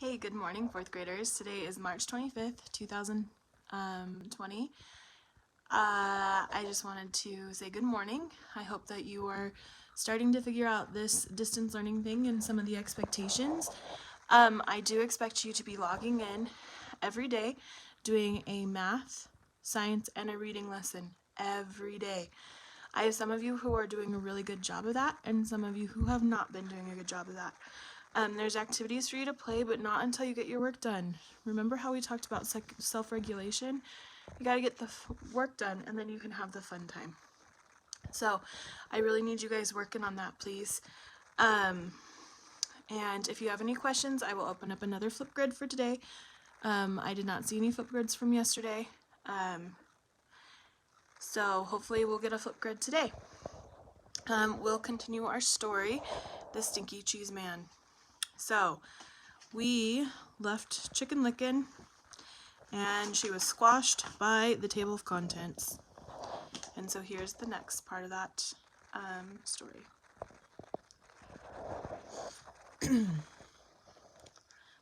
Hey, good morning, fourth graders. Today is March 25th, 2020. I just wanted to say good morning. I hope that you are starting to figure out this distance learning thing and some of the expectations. I do expect you to be logging in every day, doing a math, science, and a reading lesson every day. I have some of you who are doing a really good job of that, and some of you who have not been doing a good job of that. There's activities for you to play, but not until you get your work done. Remember how we talked about self-regulation? You gotta get the work done, and then you can have the fun time. So, I really need you guys working on that, please. And if you have any questions, I will open up another Flipgrid for today. I did not see any Flipgrids from yesterday. So hopefully we'll get a Flipgrid today. We'll continue our story, The Stinky Cheese Man. So, we left Chicken Licken, and she was squashed by the table of contents. And so here's the next part of that story.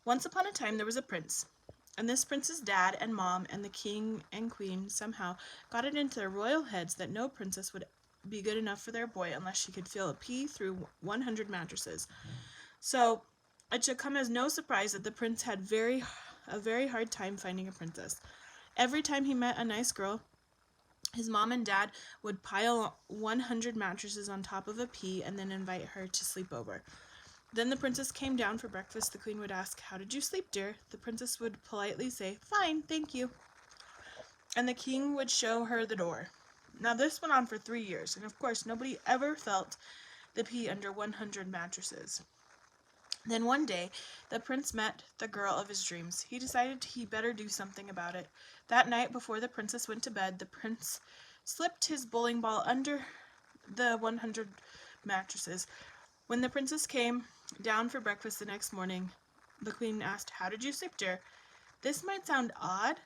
Once upon a time, there was a prince. And this prince's dad and mom and the king and queen somehow got it into their royal heads that no princess would be good enough for their boy unless she could feel a pea through 100 mattresses. So it should come as no surprise that the prince had a very hard time finding a princess. Every time he met a nice girl, his mom and dad would pile 100 mattresses on top of a pea and then invite her to sleep over. Then the princess came down for breakfast. The queen would ask, "How did you sleep, dear?" The princess would politely say, "Fine, thank you." And the king would show her the door. Now this went on for 3 years, and of course nobody ever felt the pea under 100 mattresses. Then one day, the prince met the girl of his dreams. He decided he better do something about it. That night, before the princess went to bed, the prince slipped his bowling ball under the 100 mattresses. When the princess came down for breakfast the next morning, the queen asked, "How did you sleep, dear?" "This might sound odd,"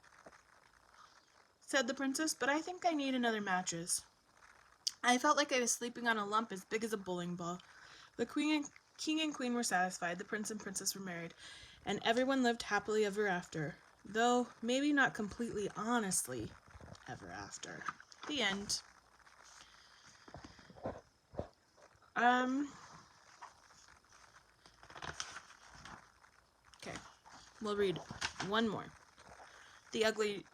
said the princess, "but I think I need another mattress. I felt like I was sleeping on a lump as big as a bowling ball." The king and queen were satisfied. The prince and princess were married, and everyone lived happily ever after, though maybe not completely honestly ever after. The end. Okay, we'll read one more. The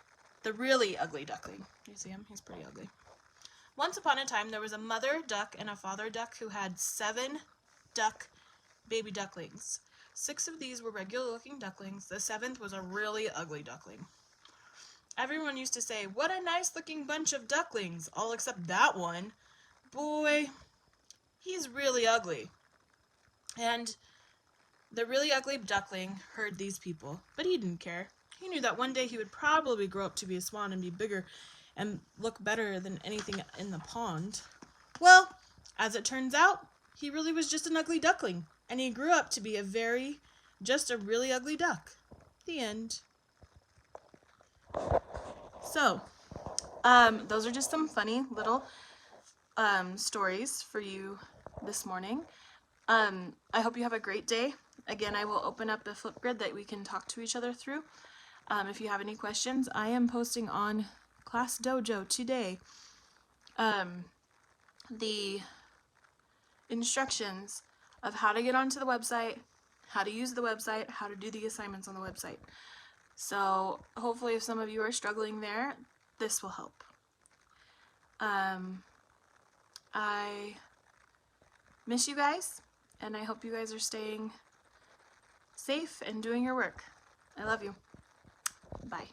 really ugly duckling. You see him? He's pretty ugly. Once upon a time, there was a mother duck and a father duck who had 7 baby ducklings. 6 of these were regular-looking ducklings. The 7th was a really ugly duckling. Everyone used to say, "What a nice-looking bunch of ducklings," all except that one. Boy, he's really ugly. And the really ugly duckling heard these people, but he didn't care. He knew that one day he would probably grow up to be a swan and be bigger and look better than anything in the pond. Well, as it turns out, he really was just an ugly duckling, and he grew up to be just a really ugly duck. The end. So, those are just some funny little stories for you this morning. I hope you have a great day. Again, I will open up the Flipgrid that we can talk to each other through. If you have any questions, I am posting on Class Dojo today the instructions of how to get onto the website, how to use the website, how to do the assignments on the website. So hopefully if some of you are struggling there, this will help. I miss you guys, and I hope you guys are staying safe and doing your work. I love you. Bye.